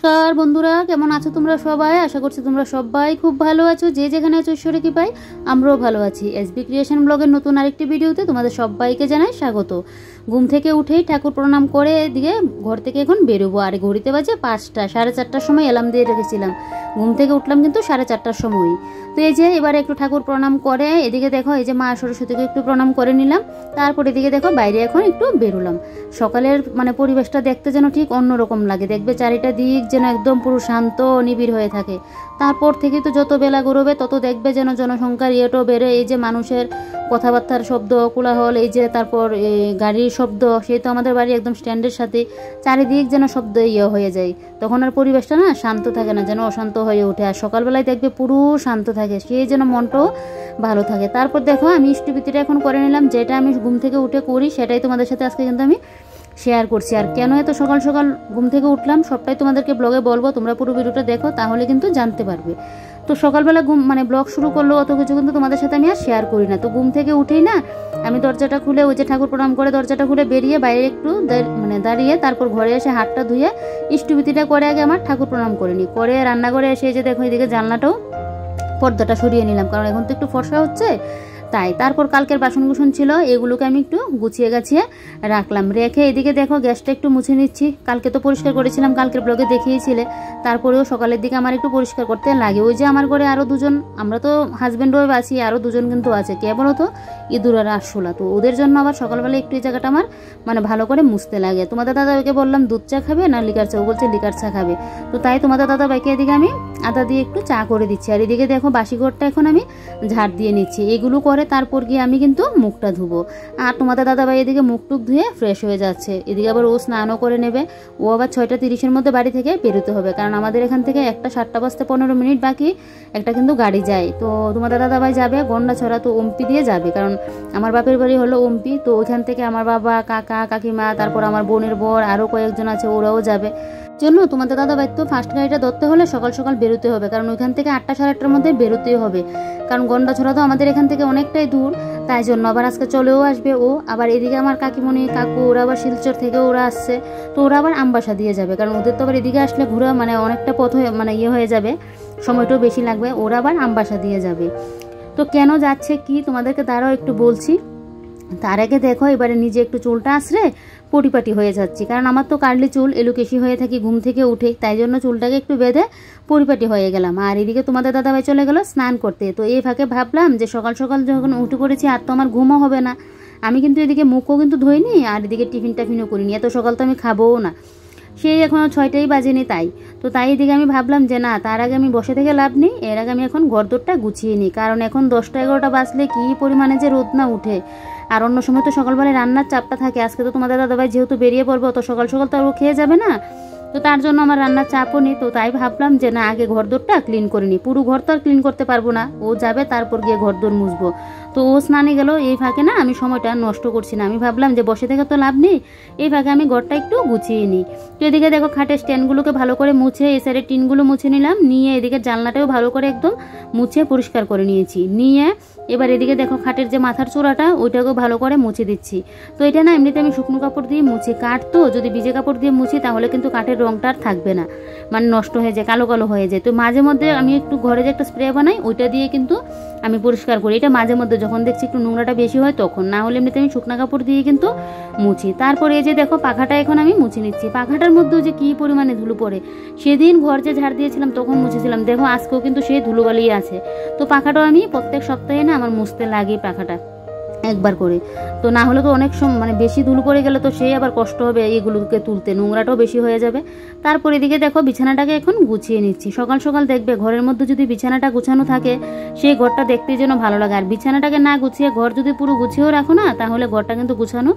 নমস্কার বন্ধুরা, কেমন আছো তোমরা সবাই? আশা করছি তোমরা সবাই খুব ভালো আছো। যে যেখানে আছো ঈশ্বরে কৃপায় আমরাও ভালো আছি। এসবি ক্রিয়েশন ব্লগের নতুন আরেকটি ভিডিওতে তোমাদের সবাইকে জানাই স্বাগত। ঘুম থেকে উঠেই ঠাকুর প্রণাম করে এদিকে ঘর থেকে এখন বেরোবো। আর ঘড়িতে বাজে 5টা, 4:30টার সময় অ্যালার্ম দিয়ে রেখেছিলাম। ঘুম থেকে উঠলাম কিন্তু 4:30টার সময়। তো এই যে এবারে একটু ঠাকুর প্রণাম করে এদিকে দেখো এই যে মা সরস্বতীকে একটু প্রণাম করে নিলাম। তারপর এদিকে দেখো বাইরে এখন একটু বেরোলাম। সকালের পরিবেশটা দেখতে যেন ঠিক অন্যরকম লাগে। দেখবে চারিটা দিক যেন একদম পুরো শান্ত নিবিড় হয়ে থাকে। তারপর থেকে তো যত বেলা গড়বে তত দেখবে যেন জনসংখ্যার ইয়েটাও বেড়ে। এই যে মানুষের কথাবার্তার শব্দ, কোলাহল, এই যে তারপর গাড়ির শব্দ, সেই তো আমাদের বাড়ি একদম স্ট্যান্ডের সাথে, চারিদিক যেন শব্দ হয়ে যায়। তখন আর পরিবেশটা না শান্ত থাকে না, যেন অশান্ত হয়ে ওঠে। আর সকালবেলায় দেখবে পুরো শান্ত থাকে, সেই যেন মনটাও ভালো থাকে। তারপর দেখো আমি ইষ্টভীতিটা এখন করে নিলাম। যেটা আমি ঘুম থেকে উঠে করি সেটাই তোমাদের সাথে আজকে কিন্তু আমি শেয়ার করছি। আর কেন এত সকাল সকাল ঘুম থেকে উঠলাম সবটাই তোমাদেরকে ব্লগে বলবো, তোমরা পুরো ভিডিওটা দেখো তাহলে কিন্তু জানতে পারবে। তো সকালবেলা ব্লগ শুরু করলো অত কিছু কিন্তু তোমাদের সাথে আমি আর শেয়ার করি না। তো ঘুম থেকে উঠেই না আমি দরজাটা খুলে ওই যে ঠাকুর প্রণাম করে দরজাটা খুলে বেরিয়ে বাইরে একটু দাঁড়িয়ে তারপর ঘরে এসে হাতটা ধুয়ে ইষ্টভীতিটা করে আগে আমার ঠাকুর প্রণাম করে নিই। করে রান্নাঘরে এসে যে দেখো এদিকে জানলাটাও পর্দাটা সরিয়ে নিলাম, কারণ এখন তো একটু ফর্সা হচ্ছে তাই। তারপর কালকের বাসনকুসন ছিল, এগুলোকে আমি একটু গুছিয়ে গাছিয়ে রাখলাম। রেখে এদিকে দেখো গ্যাসটা একটু মুছে নিচ্ছি। কালকে তো পরিষ্কার করেছিলাম, কালকের ব্লগে দেখিয়েছিলে। তারপরেও সকালের দিকে আমার একটু পরিষ্কার করতে লাগে। ওই যে আমার ঘরে আরও দুজন, আমরা তো হাজব্যান্ড ওয়াইফ আছি, আরও দুজন কিন্তু আছে। কে বলো তো? ইঁদুর আর আরশোলা। তো ওদের জন্য আবার সকালবেলা একটু এই জায়গাটা আমার ভালো করে মুছতে লাগে। তোমাদের দাদাকে বললাম দুধ চা খাবে না লিকার চা, ও বলছে লিকার চা খাবে। তো তাই তোমাদের দাদা ভাইকে এদিকে আমি আদা দিয়ে একটু চা করে দিচ্ছি। আর এদিকে দেখো বাসি ঘরটা এখন আমি ঝাড় দিয়ে নিচ্ছি। এগুলো করে তারপর গিয়ে আমি কিন্তু মুখটা ধুবো। আর তোমাদের দাদাভাই এদিকে মুখ টুক ধুয়ে ফ্রেশ হয়ে যাচ্ছে। এদিকে আবার ও স্নানও করে নেবে। ও আবার 6:30-এর মধ্যে বাড়ি থেকে বেরোতে হবে, কারণ আমাদের এখান থেকে একটা 7টা বাজতে 15 মিনিট বাকি একটা কিন্তু গাড়ি যায়। তো তোমাদের দাদাভাই যাবে গন্ডাছড়া, তো ওমপি দিয়ে যাবে, কারণ আমার বাপের বাড়ি হলো ওমপি। তো ওইখান থেকে আমার বাবা, কাকা, কাকিমা, তারপর আমার বোনের বর আরও কয়েকজন আছে, ওরাও যাবে। জন্য তোমাদের দাদাভাই তো ফার্স্ট গাড়িটা ধরতে হলে সকাল সকাল বেরোতে হবে, কারণ ওইখান থেকে 8টা, 8:30টার মধ্যে বেরোতেই হবে, কারণ গন্ডাছড়া তো আমাদের এখান থেকে অনেকটাই দূর। তাই জন্য আবার আজকে চলেও আসবে ও। আবার এদিকে আমার কাকিমণি, কাকু ওরা আবার শিলচর থেকে ওরা আসছে। তো ওরা আবার আমবাসা দিয়ে যাবে, কারণ ওদের তো আবার এদিকে আসলে ঘুরে অনেকটা পথ হয়ে যাবে, সময়টাও বেশি লাগবে। ওরা আবার আমবাসা দিয়ে যাবে। তো কেন যাচ্ছে কি তোমাদেরকে তারাও একটু বলছি। তার আগে দেখো এবারে নিজে একটু চুলটা আছড়ে পরিপাটি হয়ে যাচ্ছি, কারণ আমার তো কার্লি চুল, এলোকেশি হয়ে থাকি ঘুম থেকে উঠে, তাই জন্য চুলটাকে একটু বেঁধে পরিপাটি হয়ে গেলাম। আর এদিকে তোমাদের দাদাভাই চলে গেল স্নান করতে। তো এই ফাঁকে ভাবলাম যে সকাল সকাল যখন উঠে পড়েছি আর তো আমার ঘুমও হবে না। আমি কিন্তু এদিকে মুখও কিন্তু ধুইনি, আর এদিকে টিফিনও করিনি। এত সকাল তো আমি খাবোও না, সেই এখনও 6টাই বাজেনি। তাই এদিকে আমি ভাবলাম যে না, তার আগে আমি বসে থেকে লাভ নেই, এর আগে আমি এখন ঘরদোরটা গুছিয়ে নিই, কারণ এখন 10টা 11টা বাজলে কি পরিমাণে যে রোদ না উঠে। আর অন্য সময় তো সকালবেলায় রান্নার চাপটা থাকে। আজকে তো তোমাদের দাদাভাই যেহেতু বেরিয়ে পড়বে, অত সকাল সকাল তো আর ও খেয়ে যাবে না, তো তার জন্য আমার রান্নার চাপও নেই। তো তাই ভাবলাম যে না, আগে ঘরদোরটা ক্লিন করে নিই। পুরো ঘর তো আর ক্লিন করতে পারবো না, ও যাবে তারপর গিয়ে ঘরদোর মুছবো। তো ও স্নানে গেল, এই ফাঁকে না আমি সময়টা নষ্ট করছি না। আমি ভাবলাম যে বসে থেকে তো লাভ নেই, এই ফাঁকে আমি ঘরটা একটু গুছিয়ে নিই। তো এদিকে দেখো খাটের স্ট্যান্ডগুলোকে ভালো করে মুছে, এই সাইডের টিনগুলো মুছে নিলাম, নিয়ে এদিকে জানলাটাও ভালো করে একদম মুছে পরিষ্কার করে নিয়েছি। নিয়ে এবার এদিকে দেখো খাটের যে মাথার চূড়াটা ওইটাকেও ভালো করে মুছে দিচ্ছি। তো এটা না এমনিতে আমি শুকনো কাপড় দিয়ে মুছি, কাঠ তো যদি ভিজে কাপড় দিয়ে মুছি তাহলে কিন্তু কাঠের রংটা আর থাকবে না, নষ্ট হয়ে যায়, কালো কালো হয়ে যায়। তো মাঝে মধ্যে আমি একটু ঘরে যে একটা স্প্রে বানাই ওইটা দিয়ে কিন্তু আমি পরিষ্কার করি। এটা মাঝে মধ্যে যখন দেখছি একটু নোংরাটা বেশি হয় তখন, না হলে এমনিতে আমি শুকনো কাপড় দিয়ে কিন্তু মুছি। তারপরে এই যে দেখো পাখাটা এখন আমি মুছে নিচ্ছি। পাখাটার মধ্যেও যে কি পরিমাণে ধুলো পড়ে, সেদিন ঘর যে ঝাড় দিয়েছিলাম তখন মুছেছিলাম, দেখো আজকেও কিন্তু সেই ধুলোবালি আছে। তো পাখাটাও আমি প্রত্যেক সপ্তাহে না আমার মুছতে লাগে পাখাটা একবার করে। তো না হলে তো অনেক সময় বেশি ধুলো পড়ে গেলে তো সেই আবার কষ্ট হবে এগুলোকে তুলতে, নোংরাটাও বেশি হয়ে যাবে। তারপর এদিকে দেখো বিছানাটাকে এখন গুছিয়ে নিচ্ছি। সকাল সকাল দেখবে ঘরের মধ্যে যদি বিছানাটা গুছানো থাকে সেই ঘরটা দেখতে যেন ভালো লাগে। আর বিছানাটাকে না গুছিয়ে ঘর যদি পুরো গুছিয়েও রাখো না, তাহলে ঘরটা কিন্তু গুছানো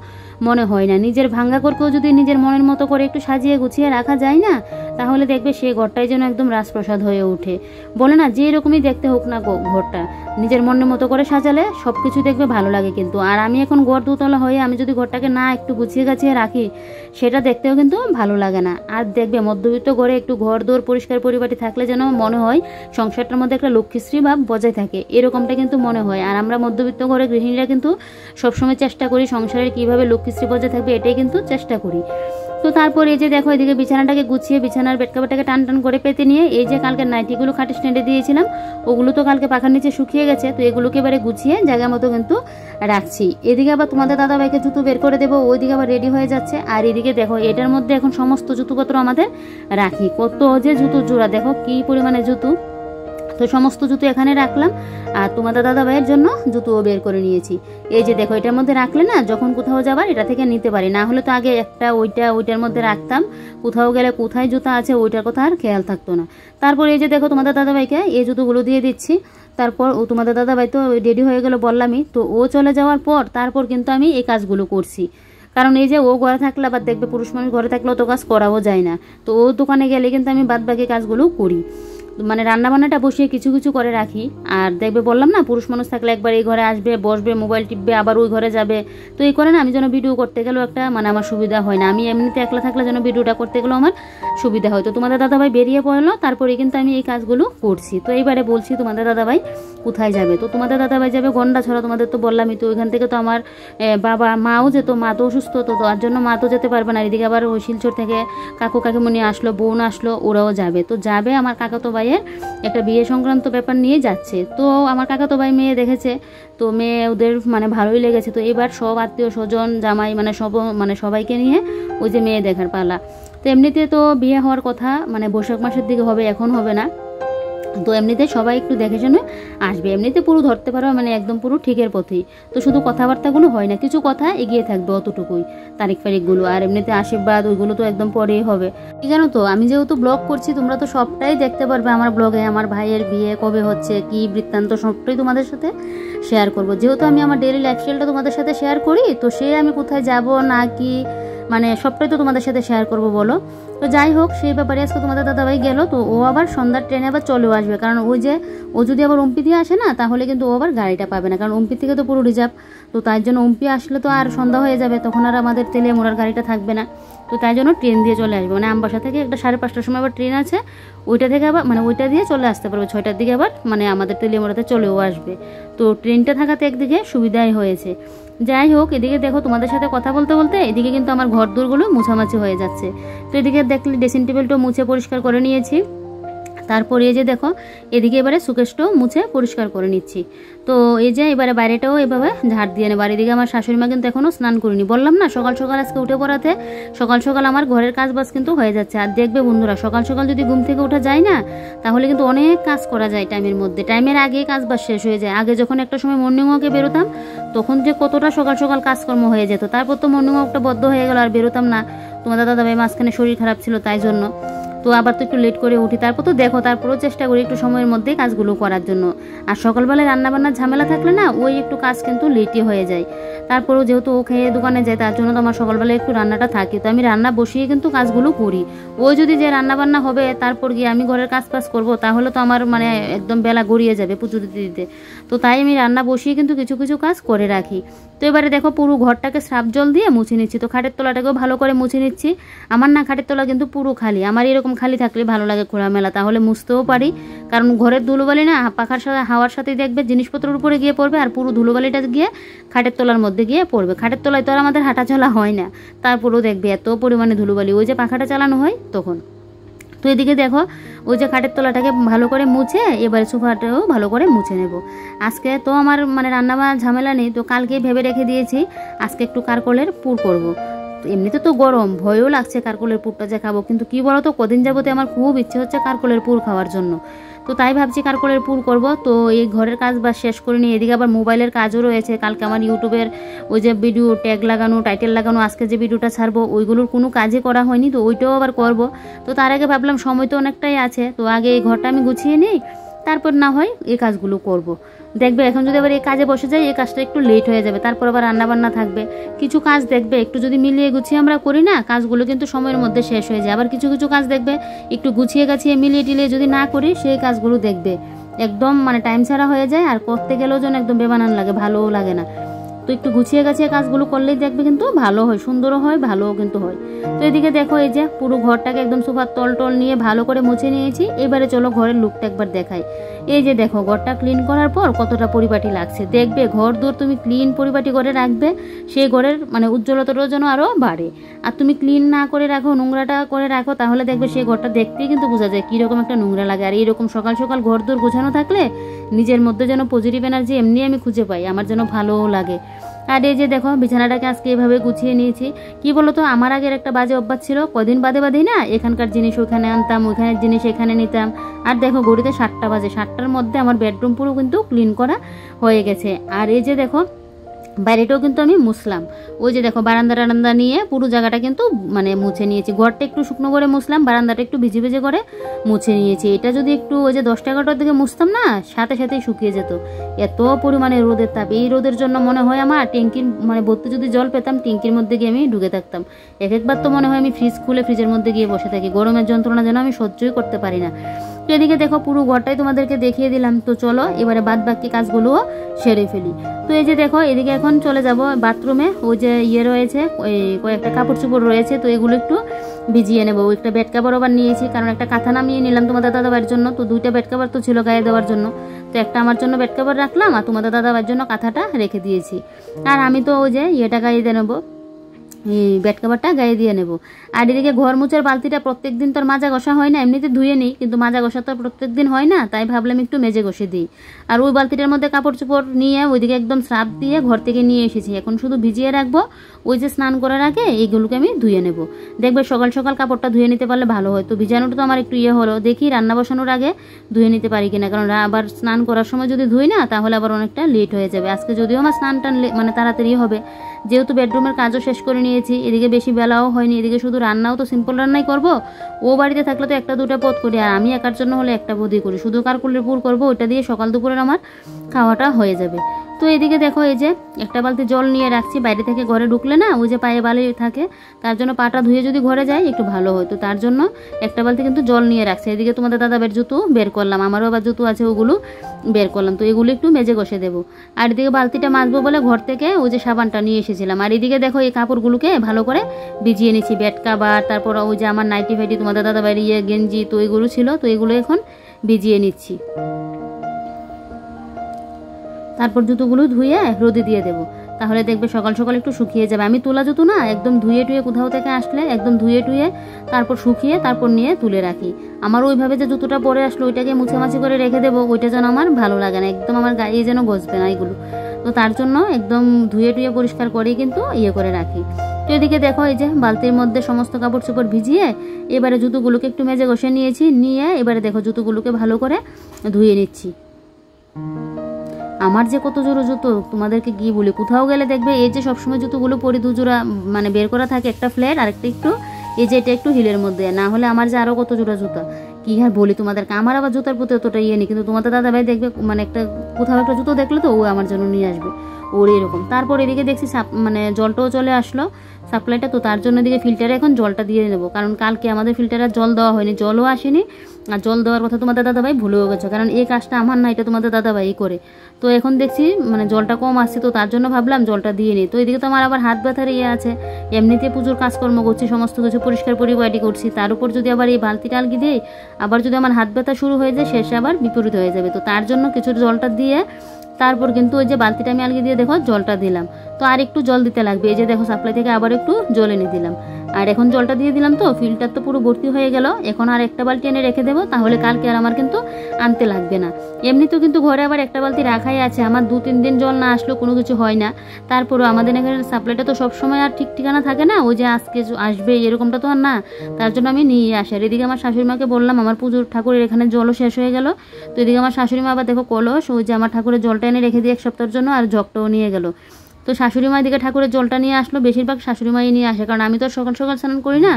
মনে হয় না। নিজের ভাঙ্গা ঘরকেও যদি নিজের মনের মতো করে একটু সাজিয়ে গুছিয়ে রাখা যায় না, তাহলে দেখবে সেই ঘরটাই যেন একদম রাজপ্রসাদ হয়ে ওঠে। বলে না যে এরকমই দেখতে হোক না ঘরটা, নিজের মনের মতো করে সাজালে সবকিছু দেখবে ভালো লাগে কিন্তু। আর আমি এখন ঘর দুতলা হয়ে আমি যদি ঘরটাকে না একটু গুছিয়ে গাছিয়ে রাখি, সেটা দেখতেও কিন্তু ভালো লাগে না। আর দেখবে মধ্যবিত্ত ঘরে একটু ঘর দোর পরিষ্কার পরিপাটি থাকলে যেন মনে হয় সংসারটার মধ্যে একটা লক্ষ্মীশ্রী ভাব বজায় থাকে, এরকমটা কিন্তু মনে হয়। আর আমরা মধ্যবিত্ত ঘরে গৃহিণীরা কিন্তু সবসময় চেষ্টা করি সংসারের কিভাবে লক্ষ্মীশ্রী বজায় থাকবে, এটাই কিন্তু চেষ্টা করি। তো তারপর এই যে দেখো এদিকে বিছানাটাকে গুছিয়ে বিছানার বেড কভারটাকে টান টান করে পেতে নিয়ে এই যে কালকে নাইটিগুলো খাটে স্ট্যান্ডে দিয়েছিলাম ওগুলো তো কালকে পাখার নিচে শুকিয়ে গেছে, তো এগুলোকে এবারে গুছিয়ে জায়গা মতো কিন্তু রাখছি। এদিকে আবার তোমাদের দাদাভাইকে জুতো বের করে দেবো, ওইদিকে আবার রেডি হয়ে যাচ্ছে। আর এদিকে দেখো এটার মধ্যে এখন সমস্ত জুতোপত্র আমাদের রাখি, কত যে জুতো জোড়া, দেখো কি পরিমাণে জুতো। তো সমস্ত জুতো এখানে রাখলাম আর তোমাদের দাদা ভাইয়ের জন্য জুতোও বের করে নিয়েছি। এই যে দেখো এটার মধ্যে রাখলে না যখন কোথাও যাবার এটা থেকে নিতে পারি, না হলে তো আগে একটা ওইটার মধ্যে রাখতাম, কোথাও গেলে কোথায় জুতা আছে ওইটার কথা আর খেয়াল থাকতো না। তারপর এই যে দেখো তোমাদের দাদা ভাইকে এই জুতোগুলো দিয়ে দিচ্ছি। তারপর ও তোমাদের দাদা ভাই তো রেডি হয়ে গেল বললামই, তো ও চলে যাওয়ার পর তারপর কিন্তু আমি এই কাজগুলো করছি। কারণ এই যে ও ঘরে থাকলে আবার দেখবে পুরুষ মানুষ ঘরে থাকলেও তো কাজ করাও যায় না, তো ও দোকানে গেলে কিন্তু আমি বাদ বাকি কাজগুলো করি, মানে রান্নাবান্নাটা বসিয়ে কিছু কিছু করে রাখি। আর দেখবে বললাম না পুরুষ মানুষ থাকলে একবার এই ঘরে আসবে বসবে মোবাইল টিপবে আবার ওই ঘরে যাবে, তো এই করে না আমি যেন ভিডিও করতে গেলেও একটা মানে আমার সুবিধা হয় না, আমি এমনিতে একলা থাকলে যেন ভিডিওটা করতে গেলেও আমার সুবিধা হয়। তো তোমাদের দাদাভাই বেরিয়ে পড়লো, তারপরে কিন্তু আমি এই কাজগুলো করছি। তো এইবারে বলছি তোমাদের দাদাভাই কোথায় যাবে, তো তোমাদের দাদাভাই যাবে গন্ডা ছড়া, তোমাদের তো বললামই। তো ওইখান থেকে তো আমার বাবা মাও যেত, মা তো অসুস্থ, তো তার জন্য মা তো যেতে পারবে না। এদিকে আবার ওই শিলচর থেকে কাকু কাকিমণি আসলো, বোন আসলো, ওরাও যাবে। তো যাবে আমার কাকাতো ভাইয়ের একটা বিয়ে সংক্রান্ত ব্যাপার নিয়ে যাচ্ছে। তো আমার কাকাতো ভাই মেয়ে দেখেছে, তো মেয়ে ওদের মানে ভালোই লেগেছে। তো এবার সব আত্মীয় স্বজন জামাই মানে সবাইকে নিয়ে ওই যে মেয়ে দেখার পালা। তো এমনিতে তো বিয়ে হওয়ার কথা মানে বৈশাখ মাসের দিকে হবে, এখন হবে না। তো এমনিতে সবাই একটু দেখে শুনে আসবে, এমনিতে পুরো ধরতে পারো মানে একদম পুরো ঠিকের পথেই। তো শুধু কথাবার্তাগুলো হয় না, কিছু কথা এগিয়ে থাকবে অতটুকুই, তারিখ ফারিখগুলো। আর এমনিতে আশীর্বাদ ওইগুলো তো একদম পরেই হবে। জানো তো আমি যেহেতু ব্লগ করছি তোমরা তো সবটাই দেখতে পারবে আমার ব্লগে, আমার ভাইয়ের বিয়ে কবে হচ্ছে কি বৃত্তান্ত সবটাই তোমাদের সাথে শেয়ার করব। যেহেতু আমি আমার ডেইলি লাইফস্টাইলটা তোমাদের সাথে শেয়ার করি, তো সে আমি কোথায় যাব না কি মানে সবটাই তো তোমাদের সাথে শেয়ার করব বলো। তো যাই হোক সেই ব্যাপারে আজকে তোমাদের দাদাভাই গেল, তো ও আবার সন্ধ্যার ট্রেনে আবার চলেও আসবে, কারণ ওই যে ও যদি আবার ওমপি দিয়ে আসে না তাহলে কিন্তু ও আবার গাড়িটা পাবে না, কারণ ওমপি থেকে তো পুরো রিজার্ভ। তো তার জন্য ওমপি আসলে তো আর সন্ধ্যা হয়ে যাবে, তখন আর আমাদের তেলে মোড়ার গাড়িটা থাকবে না। তো তাই জন্য ট্রেন দিয়ে চলে আসবে, মানে আমবাসা থেকে একটা 5:30টার সময় আবার ট্রেন আছে, ওইটা থেকে আবার মানে ওইটা দিয়ে চলে আসতে পারবে 6টার দিকে, আবার মানে আমাদের তেলিয়ামোড়াতে চলেও আসবে। তো ট্রেনটা থাকাতে একদিকে সুবিধাই হয়েছে। যাই হোক এদিকে দেখো তোমাদের সাথে কথা বলতে বলতে এদিকে কিন্তু আমার ঘর দূরগুলো মুছামাছি হয়ে যাচ্ছে। তো এদিকে দেখলে ড্রেসিং টেবিলটাও মুছে পরিষ্কার করে নিয়েছি। তারপর এই যে দেখো এদিকে এবারে সুকেশটাও মুছে পরিষ্কার করে নিচ্ছি। তো এই যে এবারে বাইরেটাও এভাবে ঝাড় দিয়ে নেবার। এদিকে আমার শাশুড়ি মা কিন্তু এখনও স্নান করিনি, বললাম না সকাল সকাল আজকে উঠে পড়াতে সকাল সকাল আমার ঘরের কাজ বাজ কিন্তু হয়ে যাচ্ছে। আর দেখবে বন্ধুরা সকাল সকাল যদি ঘুম থেকে ওঠা যায় না তাহলে কিন্তু অনেক কাজ করা যায় টাইমের মধ্যে, টাইমের আগে কাজ বাজ শেষ হয়ে যায়। আগে যখন একটা সময় মর্নিং ওয়াকে বেরোতাম তখন যে কতটা সকাল সকাল কাজকর্ম হয়ে যেত, তারপর তো মর্নিং ওয়াকটা বদ্ধ হয়ে গেল আর বেরোতাম না। তোমাদের দাদাভাই মাঝখানে শরীর খারাপ ছিল তাই জন্য, তো আবার তো একটু লেট করে উঠি। তারপর তো দেখো তারপরেও চেষ্টা করি একটু সময়ের মধ্যেই কাজগুলো করার জন্য। আর সকালবেলায় রান্নাবান্নার ঝামেলা থাকলে না ওই একটু কাজ কিন্তু লেটই হয়ে যায়। তারপরেও যেহেতু ও খেয়ে দোকানে যায় তার জন্য তো আমার সকালবেলায় একটু রান্নাটা থাকে, তো আমি রান্না বসিয়ে কিন্তু কাজগুলো করি। ওই যদি যে রান্নাবান্না হবে তারপর গিয়ে আমি ঘরের কাজ করবো তাহলে তো আমার মানে একদম বেলা গড়িয়ে যাবে পুজো দিতে দিতে। তো তাই আমি রান্না বসিয়ে কিন্তু কিছু কিছু কাজ করে রাখি। তো এবারে দেখো পুরো ঘরটাকে সার্ফ জল দিয়ে মুছে নিচ্ছি। তো খাটের তলাটাকেও ভালো করে মুছে নিচ্ছি। আমার না খাটের তলা কিন্তু পুরো খালি, আমার এরকম খালি থাকলে ভালো লাগে খোলামেলা, তাহলে মুছতেও পারি। কারণ ঘরের ধুলোবালি না পাখার সাথে হাওয়ার সাথেই দেখবে জিনিসপত্রের উপরে গিয়ে পড়বে আর পুরো ধুলোবালিটা গিয়ে খাটের তলার মধ্যে গিয়ে পড়বে। খাটের তলায় তো আর আমাদের হাঁটা চলা হয় না, তারপরেও দেখবে এত পরিমাণে ধুলোবালি ওই যে পাখাটা চালানো হয় তখন। তো এদিকে দেখো ওই যে খাটের তলাটাকে ভালো করে মুছে এবারে সোফাটাও ভালো করে মুছে নেব। আজকে তো আমার মানে রান্নাবান্নার ঝামেলা নেই, তো কালকে ভেবে রেখে দিয়েছি আজকে একটু কারকলের পুর করব। এমনিতে তো গরম ভয়ও লাগছে কারকলের পুরটা যে খাবো, কিন্তু কি বলো তো কদিন যাবতে আমার খুব ইচ্ছে হচ্ছে কারকলের পুর খাওয়ার জন্য। তো তাই ভাবছি কারকলের পুর করব। তো এই ঘরের কাজ বা শেষ করে নিয়ে এদিকে আবার মোবাইলের কাজও রয়েছে। কালকে আমার ইউটিউবের ওই যে ভিডিও ট্যাগ লাগানো টাইটেল লাগানো আজকে যে ভিডিওটা ছাড়বো ওইগুলোর কোনো কাজই করা হয়নি, তো ওইটাও আবার করব। তো তার আগে ভাবলাম সময় তো অনেকটাই আছে, তো আগে এই ঘরটা আমি গুছিয়ে নিই তারপর না হয় এই কাজগুলো করব। দেখবে এখন যদি আবার এই কাজে বসে যাই এই কাজটা একটু লেট হয়ে যাবে, তারপর আবার রান্নাবান্না থাকবে। কিছু কাজ দেখবে একটু যদি মিলিয়ে গুছিয়ে আমরা করি না কাজগুলো কিন্তু সময়ের মধ্যে শেষ হয়ে যায়। আবার কিছু কিছু কাজ দেখবে একটু গুছিয়ে গাছিয়ে মিলিয়ে টিলিয়ে যদি না করি সেই কাজগুলো দেখবে একদম মানে টাইম ছাড়া হয়ে যায় আর করতে গেলেও যেন একদম বেমানান লাগে, ভালোও লাগে না। তো একটু গুছিয়ে গাছিয়ে কাজগুলো করলেই দেখবে কিন্তু ভালো হয়, সুন্দরও হয়, ভালোও কিন্তু হয়। তো এদিকে দেখো এই যে পুরো ঘরটাকে একদম সোফার তল নিয়ে ভালো করে মুছে নিয়েছি। এবারে চলো ঘরের লুকটা একবার দেখাই। এই যে দেখো ঘরটা ক্লিন করার পর কতটা পরিপাটি লাগছে। দেখবে ঘর দূর তুমি ক্লিন পরিপাটি করে রাখবে, সেই ঘরের মানে উজ্জ্বলতাটাও যেন আরও বাড়ে। আর তুমি ক্লিন না করে রাখো, নোংরাটা করে রাখো, তাহলে দেখবে সেই ঘরটা দেখতেই কিন্তু বোঝা যায় কীরকম একটা নোংরা লাগে। আর এইরকম সকাল সকাল ঘর দূর গোছানো থাকলে নিজের মধ্যে যেন পজিটিভ এনার্জি এমনি আমি খুঁজে পাই, আমার যেন ভালোও লাগে। আর এই যে দেখো বিছানাটাকে আজকে এভাবে গুছিয়ে নিয়েছি। কি বলো তো, আমার আগের একটা বাজে অভ্যাস ছিল, কদিন বাদে না এখানকার জিনিস ওখানে আনতাম, ওইখানের জিনিস এখানে নিতাম। আর দেখো ঘড়িতে 7টা বাজে, 7টার মধ্যে আমার বেডরুম পুরো কিন্তু ক্লিন করা হয়ে গেছে। আর এই যে দেখো বাইরেটাও কিন্তু আমি মুছলাম। ওই যে দেখো বারান্দা নিয়ে পুরো জায়গাটা কিন্তু মানে মুছে নিয়েছি। ঘরটা একটু শুকনো করে মুছলাম, বারান্দাটা একটু ভিজে করে মুছে নিয়েছি। এটা যদি একটু ওই যে 10টা-11টার দিকে মুছতাম না, সাথেই শুকিয়ে যেত, এত পরিমাণে রোদের তাপ। এই রোদের জন্য মনে হয় আমার ট্যাঙ্কির মানে ভর্তি যদি জল পেতাম, ট্যাঙ্কির মধ্যে গিয়ে আমি ঢুকে থাকতাম। একবার তো মনে হয় আমি ফ্রিজ খুলে ফ্রিজের মধ্যে গিয়ে বসে থাকি, গরমের যন্ত্রণা যেন আমি সহ্যই করতে পারি না। তো এদিকে দেখো পুরো ঘরটাই তোমাদেরকে দেখিয়ে দিলাম। তো চলো এবারে বাদ বাকি কাজগুলোও সেরে ফেলি। তো এই যে দেখো এদিকে এখন চলে যাব বাথরুমে। ওই যে রয়েছে, ওই কয়েকটা কাপড় চোপড় রয়েছে, তো এগুলো একটু ভিজিয়ে নেবো। একটা বেড কাভার আবার নিয়েছি, কারণ একটা কাঁথা নামিয়ে নিলাম তোমাদের দাদাভাইয়ের জন্য। তো 2টা বেড কাভার তো ছিল গায়ে দেওয়ার জন্য, তো একটা আমার জন্য বেড কাভার রাখলাম আর তোমাদের দাদাভাইয়ের জন্য কাঁথাটা রেখে দিয়েছি। আর আমি তো ওই যে গায়ে দিয়ে নেবো, এই বেড কাভারটা গায়ে দিয়ে নেব। আর এদিকে ঘর মুছার বালতিটা প্রত্যেক দিন তো মাজা ঘষা হয় না, এমনিতে ধুয়ে নিই, কিন্তু মাজা ঘষা তো প্রত্যেক দিন হয় না, তাই ভাবলাম একটু মেজে ঘষে দিই। আর ওই বালতিটার মধ্যে কাপড় চোপড় নিয়ে ওইদিকে একদম স্রাব দিয়ে ঘর থেকে নিয়ে এসেছি। এখন শুধু ভিজিয়ে রাখবো, ওই যে স্নান করার আগে এইগুলোকে আমি ধুয়ে নেব। দেখবে সকাল সকাল কাপড়টা ধুয়ে নিতে পারলে ভালো হয়। তো ভিজানোটা তো আমার একটু হলো, দেখি রান্না বসানোর আগে ধুয়ে নিতে পারি কিনা, কারণ আবার স্নান করার সময় যদি ধুই না তাহলে আবার অনেকটা লেট হয়ে যাবে। আজকে যদিও আমার স্নানটা মানে তাড়াতাড়ি হবে, যেহেতু বেডরুমের কাজও শেষ করে নিয়েছি, এদিকে বেশি বেলাও হয়নি, এদিকে শুধু রান্নাও তো সিম্পল রান্নাই করব। ও বাড়িতে থাকলে তো 1-2টা পদ করি, আর আমি একার জন্য হলে একটা পদই করি, শুধু কারকুলের পুর করবো, ওইটা দিয়ে সকাল দুপুরের আমার খাওয়াটা হয়ে যাবে। তো এদিকে দেখো এই যে একটা বালতি জল নিয়ে রাখছি, বাইরে থেকে ঘরে ঢুকলে না ওই যে পায়ে বালি থাকে, তার জন্য পাটা ধুয়ে যদি ঘরে যায় একটু ভালো হয়। তো তার জন্য একটা বালতি কিন্তু জল নিয়ে রাখছি। এদিকে তোমাদের দাদাভাইয়ের জুতো বের করলাম, আমারও আবার জুতো আছে, ওগুলো বের করলাম। তো এগুলো একটু মেজে ঘষে দেবো। আর এদিকে বালতিটা মাজবো বলে ঘর থেকে ওই যে সাবানটা নিয়ে এসেছিলাম। আর এদিকে দেখো এই কাপড়গুলোকে ভালো করে ভিজিয়ে নিচ্ছি, বেড কাভার, তারপর ওই যে আমার নাইটি ফাইটি, তোমাদের দাদাভাইয়ের গেঞ্জি, তো এগুলো ছিল, তো এগুলো এখন ভিজিয়ে নিচ্ছি। তারপর জুতোগুলো ধুয়ে রোদে দিয়ে দেবো, তাহলে দেখবে সকাল সকাল একটু শুকিয়ে যাবে। আমি তোলা জুতো না, একদম ধুয়ে কোথাও থেকে আসলে একদম ধুয়ে তারপর শুকিয়ে তারপর নিয়ে তুলে রাখি। আমার ওইভাবে যে জুতোটা পরে আসলো ওইটাকে মুছামাছি করে রেখে দেবো, ওইটা যেন আমার ভালো লাগে না, একদম আমার গায়ে যেন গজবে না এগুলো। তো তার জন্য একদম ধুয়ে পরিষ্কার করেই কিন্তু করে রাখি। তো এদিকে দেখো এই যে বালতির মধ্যে সমস্ত কাপড় চোপড় ভিজিয়ে এবারে জুতোগুলোকে একটু মেজে ঘষে নিয়েছি, নিয়ে এবারে দেখো জুতোগুলোকে ভালো করে ধুয়ে নিচ্ছি। আমার যে কত জোড়া জুতো তোমাদেরকে গিয়ে বলি, কোথাও গেলে দেখবে এই যে সবসময় জুতোগুলো পরি 2 জোড়া মানে বের করা থাকে, একটা ফ্ল্যাট আর একটা একটু এই যে এটা একটু হিলের মধ্যে, না হলে আমার যে আরও কত জোড়া জুতো কি আর বলি তোমাদেরকে। আমার আবার জুতার প্রতি অতটা নেই, কিন্তু তোমাদের দাদাভাই দেখবে মানে একটা কোথাও একটা জুতো দেখলে তো ও আমার জন্য নিয়ে আসবে, ওর এরকম। তারপর এদিকে দেখছি মানে জলটাও চলে আসলো, সাপ্লাইটা, তো তার জন্য এদিকে ফিল্টারে এখন জলটা দিয়ে নেবো, কারণ কালকে আমাদের ফিল্টারে জল দেওয়া হয়নি, জলও আসেনি। আর জল দেওয়ার কথা তোমাদের দাদাভাই ভুলেও গেছে, কারণ এই কাজটা আমার না, এটা তোমাদের দাদাভাই করে। তো এখন দেখছি মানে জলটা কম আসছে, তো তার জন্য ভাবলাম জলটা দিয়ে নিই। তো এদিকে তো আমার আবার হাত ব্যথার আছে, এমনিতে পুজোর কাজকর্ম করছি, সমস্ত কিছু পরিষ্কার পরিপাটি করছি, তার উপর যদি আবার এই বালতিটা আলগি দিই, আবার যদি আমার হাত ব্যথা শুরু হয়ে যায় শেষে আবার বিপরীত হয়ে যাবে। তো তার জন্য কিছু জলটা দিয়ে তারপর কিন্তু ওই যে বালতিটা আমি আলগি দিয়ে দেখো জলটা দিলাম। তো আর একটু জল দিতে লাগবে, এই যে দেখো সাপ্লাই থেকে আবার একটু জল এনে দিলাম। আর এখন জলটা দিয়ে দিলাম, তো ফিল্টার তো পুরো ভর্তি হয়ে গেল। এখন আর একটা বালতি এনে রেখে দেবো, তাহলে কালকে আর আমার কিন্তু আনতে লাগবে না। এমনিতেও কিন্তু ঘরে আবার একটা বালতি রাখাই আছে, আমার 2-3 দিন জল না আসলেও কোনো কিছু হয় না। তারপরও আমাদের এখানে সাপ্লাইটা তো সবসময় আর ঠিক ঠিকানা থাকে না, ওই যে আজকে আসবে এরকমটা তো আর না, তার জন্য আমি নিয়ে আসি। আর এদিকে আমার শাশুড়ি মাকে বললাম আমার পুজোর ঠাকুরের এখানে জলও শেষ হয়ে গেল। তো এদিকে আমার শাশুড়ি মা আবার দেখো কলস, ওই যে আমার ঠাকুরের জলটা এনে রেখে দিয়ে 1 সপ্তাহের জন্য, আর জগটাও নিয়ে গেল। তো শাশুড়ি মা এদিকে ঠাকুরের জলটা নিয়ে আসলো, বেশিরভাগ শাশুড়ি মাই নিয়ে আসে, কারণ আমি তো সকাল সকাল স্নান করি না,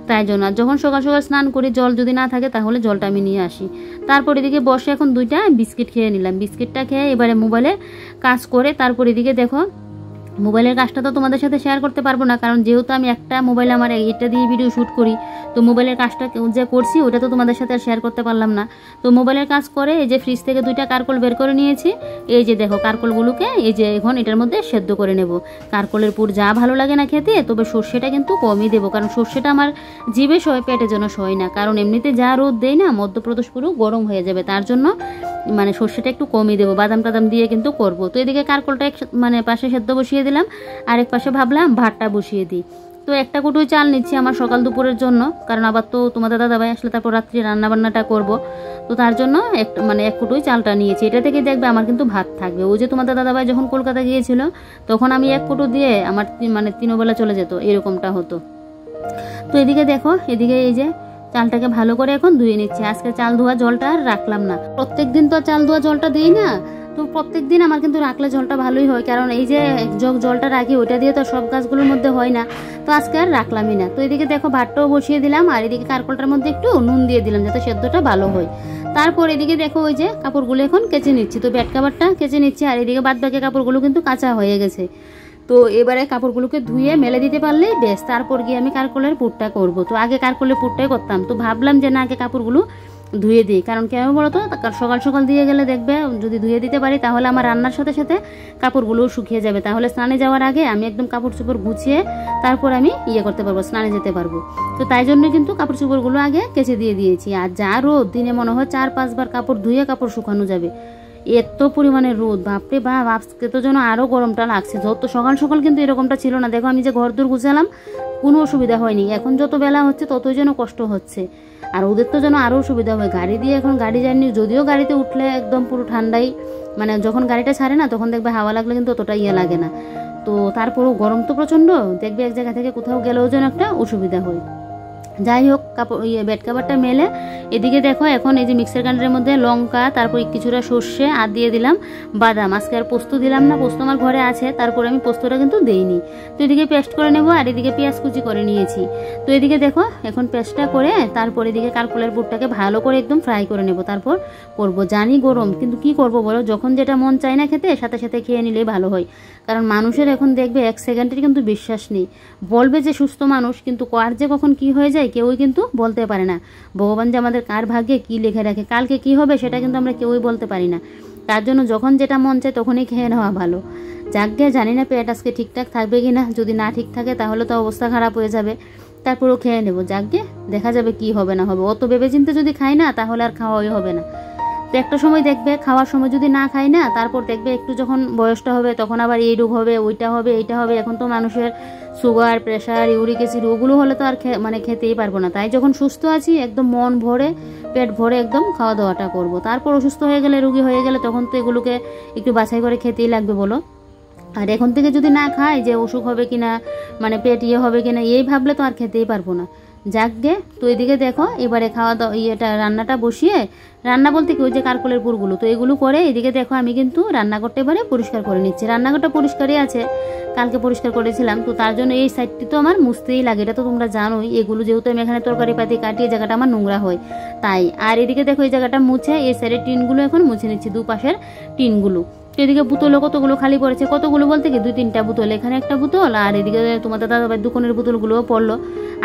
তাই জন্য। আর যখন সকাল সকাল স্নান করি জল যদি না থাকে তাহলে জলটা আমি নিয়ে আসি। তারপর এদিকে বসে এখন 2টা বিস্কিট খেয়ে নিলাম, বিস্কিটটা খেয়ে এবারে মোবাইলে কাজ করে তারপর এদিকে দেখো মোবাইলের কাজটা তো তোমাদের সাথে শেয়ার করতে পারবো না, কারণ যেহেতু আমি একটা মোবাইল আমার এটা দিয়ে ভিডিও শ্যুট করি, তো মোবাইলের কাজটা যে করছি ওটা তো তোমাদের সাথে আর শেয়ার করতে পারলাম না। তো মোবাইলের কাজ করে এই যে ফ্রিজ থেকে 2টা কারকল বের করে নিয়েছি। এই যে দেখো কারকলগুলোকে এই যে এখন এটার মধ্যে সেদ্ধ করে নেব। কারকলের পুর যা ভালো লাগে না খেতে, তবে সর্ষেটা কিন্তু কমই দেবো, কারণ সর্ষেটা আমার জিভে সয়, পেটের জন্য সয় না, কারণ এমনিতে যা রোদ দেয় না মধ্যপ্রদেশ পুরো গরম হয়ে যাবে, তার জন্য মানে সর্ষেটা একটু কমই দেবো, বাদাম টাদাম দিয়ে কিন্তু করব। তো এদিকে কারকলটা মানে পাশে সেদ্ধ বসিয়ে দিলাম, আরেক পাশে ভাবলাম ভাতটা বসিয়ে দিই। তো একটা কুটোই চাল নিচ্ছি আমার সকাল দুপুরের জন্য, কারণ আবার তো তোমাদের দাদাভাই আসলে তারপর রাত্রি রান্নাবান্নাটা করব, তো তার জন্য এক কুটোই চালটা নিয়েছি। এটা থেকে দেখবে আমার কিন্তু ভাত থাকবে। ওই যে তোমাদের দাদাভাই যখন কলকাতা গিয়েছিল তখন আমি 1 কুটো দিয়ে আমার মানে 3 বেলা চলে যেত, এরকমটা হতো। তো এদিকে দেখো, এদিকে এই যে চালটাকে ভালো করে এখন ধুয়ে নিচ্ছি। আজকে চাল ধোয়া জলটা আর রাখলাম না, প্রত্যেক দিন তো চাল ধোয়া জলটা দিই না, তো প্রত্যেক দিন আমার কিন্তু রাখলে জলটা ভালোই হয়, কারণ এই যে জলটা রাখি ওইটা দিয়ে তো সব গাছগুলোর মধ্যে হয় না, তো আজকে আর রাখলামই না। তো এদিকে দেখো ভাতটাও বসিয়ে দিলাম, আর এদিকে কারকলটার মধ্যে একটু নুন দিয়ে দিলাম যাতে সেদ্ধটা ভালো হয়। তারপর এদিকে দেখো ওই যে কাপড়গুলো এখন কেচে নিচ্ছি, তো বেড কাভারটা কেচে নিচ্ছি, আর এদিকে বাদ বাকি কাপড়গুলো কিন্তু কাঁচা হয়ে গেছে। তো এবারে কাপড়গুলোকে ধুয়ে মেলে দিতে পারলেই বেশ, তারপর গিয়ে আমি কারকলের পুরটা করব। তো আগে কারকলের পুরটাই করতাম, তো ভাবলাম যে না আগে কাপড়গুলো ধুয়ে দিই, কারণ কেন বলো তো, সকাল সকাল দিয়ে গেলে দেখবে যদি ধুয়ে দিতে পারি তাহলে আমার রান্নার সাথে সাথে কাপড়গুলোও শুকিয়ে যাবে, তাহলে স্নানে যাওয়ার আগে আমি একদম কাপড় চোপড় গুছিয়ে তারপর আমি করতে পারবো, স্নানে যেতে পারবো। তো তাই জন্য কিন্তু কাপড় চোপড়গুলো আগে কেচে দিয়ে দিয়েছি। আর যা রোদ, দিনে মনে হয় 4-5 বার কাপড় ধুয়ে কাপড় শুকানো যাবে, এত পরিমাণে রোদ, বাপরে বাপ। আজকে তো যেন আরও গরমটা লাগছে, যত সকাল সকাল কিন্তু এরকমটা ছিল না। দেখো আমি যে ঘর দূর গুছালাম কোনো অসুবিধা হয়নি, এখন যত বেলা হচ্ছে ততই যেন কষ্ট হচ্ছে। আর ওদের তো যেন আরও সুবিধা হয়, গাড়ি দিয়ে এখন গাড়ি যায়নি, যদিও গাড়িতে উঠলে একদম পুরো ঠান্ডাই, মানে যখন গাড়িটা ছাড়ে না তখন দেখবে হাওয়া লাগলে কিন্তু অতটা লাগে না। তো তারপরেও গরম তো প্রচণ্ড, দেখবে এক জায়গা থেকে কোথাও গেলেও যেন একটা অসুবিধা হয়। যাই হোক, কাপড় বেড কাভারটা মেলে এদিকে দেখো এখন এই যে মিক্সার গ্রাইন্ডারের মধ্যে লঙ্কা, তারপর কিছুটা সর্ষে আর দিয়ে দিলাম বাদাম। আজকে আর পোস্ত দিলাম না, পোস্ত আমার ঘরে আছে, তারপরে আমি পোস্তটা কিন্তু দেইনি। তো এদিকে পেস্ট করে নেবো, আর এদিকে পেঁয়াজ কুচি করে নিয়েছি। তো এদিকে দেখো এখন পেস্টটা করে তারপর এদিকে কারকলের পুরটাকে ভালো করে একদম ফ্রাই করে নেবো, তারপর করব। জানি গরম, কিন্তু কি করব বলো, যখন যেটা মন চায় না খেতে সাথে সাথে খেয়ে নিলেই ভালো হয়, কারণ মানুষের এখন দেখবে 1 সেকেন্ডের কিন্তু বিশ্বাস নেই। বলবে যে সুস্থ মানুষ, কিন্তু কার যে কখন কি হয়ে যায় কেউই কিন্তু বলতে পারে না। ভগবান যে আমাদের কার ভাগ্যে কি লিখে রাখে, কালকে কি হবে সেটা কিন্তু আমরা কেউই বলতে পারি না। তার জন্য যখন যেটা মন চায় তখনই খেয়ে নেওয়া ভালো। যাকে জানি না পেট আজকে ঠিকঠাক থাকবে কি না, যদি না ঠিক থাকে তাহলে তো অবস্থা খারাপ হয়ে যাবে, তারপরেও খেয়ে নেবো। যাকে দেখা যাবে কি হবে না হবে, অত ভেবে চিন্তে যদি খাই না তাহলে আর খাওয়াই হবে না। তো একটা সময় দেখবে খাওয়ার সময় যদি না খাই না, তারপর দেখবে একটু যখন বয়সটা হবে তখন আবার এই রোগ হবে, ওইটা হবে, এইটা হবে। এখন তো মানুষের সুগার, প্রেশার, ইউরিক অ্যাসিড ওগুলো হলে তো আর খেতেই পারবো না। তাই যখন সুস্থ আছি একদম মন ভরে পেট ভরে একদম খাওয়া দাওয়াটা করব। তারপর অসুস্থ হয়ে গেলে, রোগী হয়ে গেলে তখন তো এগুলোকে একটু বাছাই করে খেতেই লাগবে বলো। আর এখন থেকে যদি না খাই যে অসুখ হবে কিনা, মানে পেট হবে কিনা, এই ভাবলে তো আর খেতেই পারবো না। যাকগে, তো এদিকে দেখো এবারে খাওয়া দাওয়া রান্নাটা বসিয়ে, রান্না বলতে কি ওই যে কারকলের পুরগুলো, তো এগুলো করে এদিকে দেখো আমি কিন্তু রান্নাঘরটা এবারে পরিষ্কার করে নিচ্ছি। রান্নাঘরটা পরিষ্কারই আছে, কালকে পরিষ্কার করেছিলাম, তো তার জন্য এই সাইডটি তো আমার মুছতেই লাগে, এটা তো তোমরা জানোই। এগুলো যেহেতু আমি এখানে তরকারি পাতি কাটি, এই জায়গাটা আমার নোংরা হয় তাই। আর এদিকে দেখো এই জায়গাটা মুছে এই সাইডের টিনগুলো এখন মুছে নিচ্ছি, দুপাশের টিনগুলো। তো এদিকে বোতলও কতগুলো খালি পড়েছে, কতগুলো বলতে কি 2-3টা বোতল, এখানে একটা বোতল, আর এদিকে তোমাদের দাদাভাই দোকানের বোতলগুলোও পড়লো।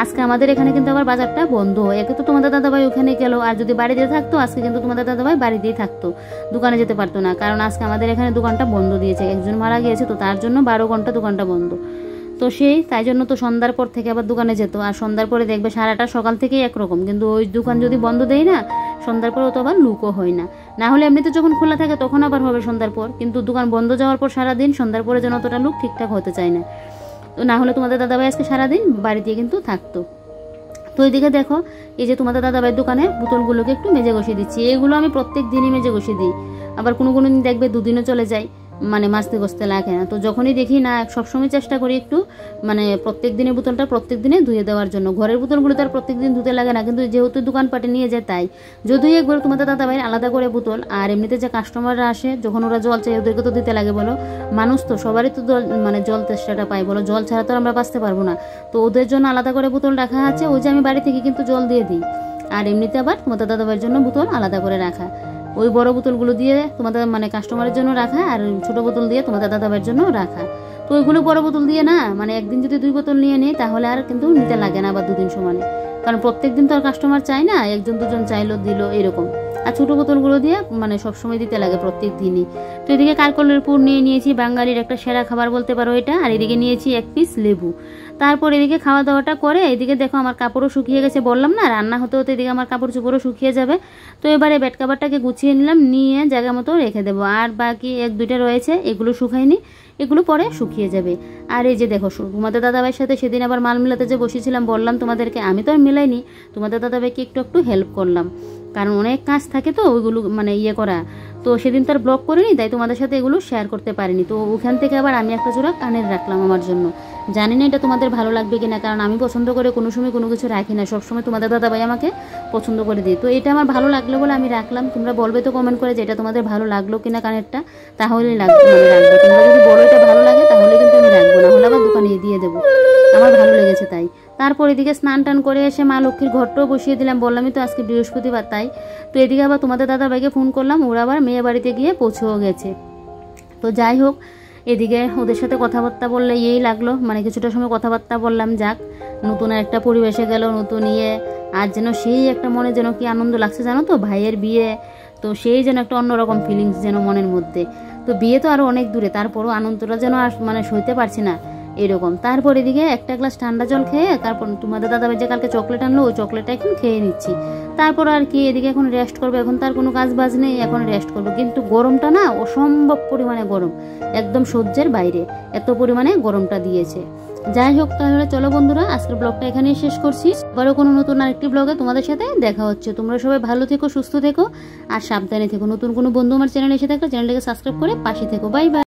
আজকে আমাদের এখানে কিন্তু আবার বাজারটা বন্ধ, একে তো তোমাদের দাদাভাই ওখানে গেল, আর যদি বাড়িতে থাকতো আজকে কিন্তু তোমাদের দাদাভাই বাড়িতেই থাকতো, দোকানে যেতে পারতো না, কারণ আজকে আমাদের এখানে দোকানটা বন্ধ দিয়েছে, একজন মারা গিয়েছে, তো তার জন্য 12 ঘন্টা দোকানটা বন্ধ। তো তাই জন্য তো সন্ধ্যার পর থেকে আবার দোকানে যেত, আর সন্ধ্যার পরে দেখবে সারাটা সকাল থেকেই একরকম, কিন্তু ওই দোকান যদি বন্ধ দেয় না সন্ধ্যার পরে তো আবার লুকও হয় না। না হলে এমনিতে যখন খোলা থাকে তখন আবার হবে সন্ধ্যার পর, কিন্তু দোকান বন্ধ যাওয়ার পর সারাদিন সন্ধ্যার পরে যেন অতটা লুক ঠিকঠাক হতে চায় না। তো না হলে তোমাদের দাদাভাই আজকে সারাদিন বাড়িতে কিন্তু থাকতো। তো এইদিকে দেখো এই যে তোমাদের দাদাভাইয়ের দোকানে বোতলগুলোকে একটু মেজে ঘষে দিচ্ছি। এগুলো আমি প্রত্যেক দিনই মেজে ঘষে দিই, আবার কোনো দিন দেখবে 2 দিনও চলে যায়, মানে মাজতে ঘষতে লাগে না। তো যখনই দেখি না সবসময় চেষ্টা করি একটু মানে প্রত্যেক দিনের বোতলটা প্রত্যেক দিনে ধুয়ে দেওয়ার জন্য। ঘরের বোতলগুলো তো আর প্রত্যেক দিন ধুতে লাগে না, কিন্তু যেহেতু দোকানপাটে নিয়ে যায় তাই। যদিও একবার তোমাদের দাদাভাইয়ের আলাদা করে বোতল, আর এমনিতে যে কাস্টমাররা আসে যখন ওরা জল চাই ওদেরকে তো দিতে লাগে বলো, মানুষ তো সবারই তো মানে জল তেষ্টাটা পাই বলো, জল ছাড়া তো আমরা বাঁচতে পারবো না। তো ওদের জন্য আলাদা করে বোতল রাখা আছে, ওই যে আমি বাড়ি থেকে কিন্তু জল দিয়ে দিই। আর এমনিতে আবার তোমাদের দাদাভাইয়ের জন্য বোতল আলাদা করে রাখা, ওই বড় বোতলগুলো দিয়ে তোমাদের মানে কাস্টমারের জন্য রাখা, আর ছোট বোতল দিয়ে তোমাদের দাদাভাইয়ের জন্য রাখা। তো ওইগুলো বড় বোতল দিয়ে না মানে একদিন যদি 2 বোতল নিয়ে নিই তাহলে আর কিন্তু নিতে লাগে না আবার 2 দিন সমানে, কারণ প্রত্যেক দিন তো আর কাস্টমার চায় না, 1-2 জন চাইলো দিল এরকম। আর ছোটো বোতলগুলো দিয়ে মানে সবসময় দিতে লাগে প্রত্যেক দিনই। তো এদিকে কারকলের পুর নিয়ে নিয়েছি, বাঙালির একটা সেরা খাবার বলতে পারো এটা। আর এদিকে নিয়েছি 1 পিস লেবু। তারপর এদিকে খাওয়া দাওয়াটা করে এদিকে দেখো আমার কাপড়ও শুকিয়ে গেছে, বললাম না রান্না হতে হতে এদিকে আমার কাপড় চোপড়ও শুকিয়ে যাবে। তো এবারে বেড কাভারটাকে গুছিয়ে নিলাম, নিয়ে জায়গা মতো রেখে দেবো। আর বাকি 1-2টা রয়েছে, এগুলো শুকায়নি, এগুলো পরে শুকিয়ে যাবে। আর এই যে দেখো তোমাদের দাদাভাইয়ের সাথে সেদিন আবার মাল মিলাতে যে বসেছিলাম বললাম তোমাদেরকে, আমি তো আর মিলাইনি, তোমাদের দাদাভাইকে একটু হেল্প করলাম, কারণ অনেক কাজ থাকে তো ওইগুলো মানে করা। তো সেদিন তো আর ব্লগ করিনি, তাই তোমাদের সাথে এগুলো শেয়ার করতে পারিনি। তো ওখান থেকে আবার আমি একটা জোড়া কানের রাখলাম আমার জন্য। জানি না এটা তোমাদের ভালো লাগবে কিনা, কারণ আমি পছন্দ করে কোনো সময় কোনো কিছু রাখি না, সবসময় তোমাদের দাদাভাই আমাকে পছন্দ করে দিই। তো এটা আমার ভালো লাগলো বলে আমি রাখলাম। তোমরা বলবে তো কমেন্ট করে যে এটা তোমাদের ভালো লাগলো কিনা কানেরটা, তাহলেই লাগবে রাখবো। তোমরা যদি বলো এটা ভালো লাগে তাহলে কিন্তু আমি রাখবো, না হলে আবার দোকানে দিয়ে দেবো, আমার ভালো লেগেছে তাই। তারপর এদিকে স্নান টান করে এসে মা লক্ষ্মীর ঘরটাও বসিয়ে দিলাম, বললামই তো আজকে বৃহস্পতিবার তাই। তো এদিকে আবার তোমাদের দাদাভাইকে ফোন করলাম, ওরা আবার মেয়ে বাড়িতে গিয়ে পৌঁছেও গেছে। তো যাই হোক, এদিকে ওদের সাথে কথাবার্তা বললে এই লাগলো, মানে কিছুটা সময় কথাবার্তা বললাম, যাক নতুন একটা পরিবেশে গেল, নতুন আর যেন সেই একটা মনে যেন কি আনন্দ লাগছে জানো তো, ভাইয়ের বিয়ে, তো সেই যেন একটা অন্যরকম ফিলিংস যেন মনের মধ্যে। তো বিয়ে তো আরও অনেক দূরে, তারপরও আনন্দটা যেন আর মানে সইতে পারছি না এরকম। তারপর এদিকে একটা গ্লাস ঠান্ডা জল খেয়ে তারপর তোমাদের দাদাভাই যে কালকে চকলেট আনলো ওই চকলেটটা এখন খেয়ে নিচ্ছি। তারপর আর কি এদিকে এখন রেস্ট করবো, এখন তার কোনো কাজ বাজ নেই, এখন রেস্ট করবো। কিন্তু গরমটা না অসম্ভব পরিমাণে গরম, একদম সহ্যের বাইরে এত পরিমাণে গরমটা দিয়েছে। যাই হোক, তাহলে চলো বন্ধুরা আজকের ব্লগটা এখানেই শেষ করছি। আবারও কোনো নতুন আরেকটি ব্লগে তোমাদের সাথে দেখা হচ্ছে। তোমরা সবাই ভালো থেকো, সুস্থ থেকো আর সাবধানে থেকো। নতুন কোনো বন্ধু আমার চ্যানেলে এসে থাকলে চ্যানেলটাকে সাবস্ক্রাইব করে পাশে থেকো। Bye bye.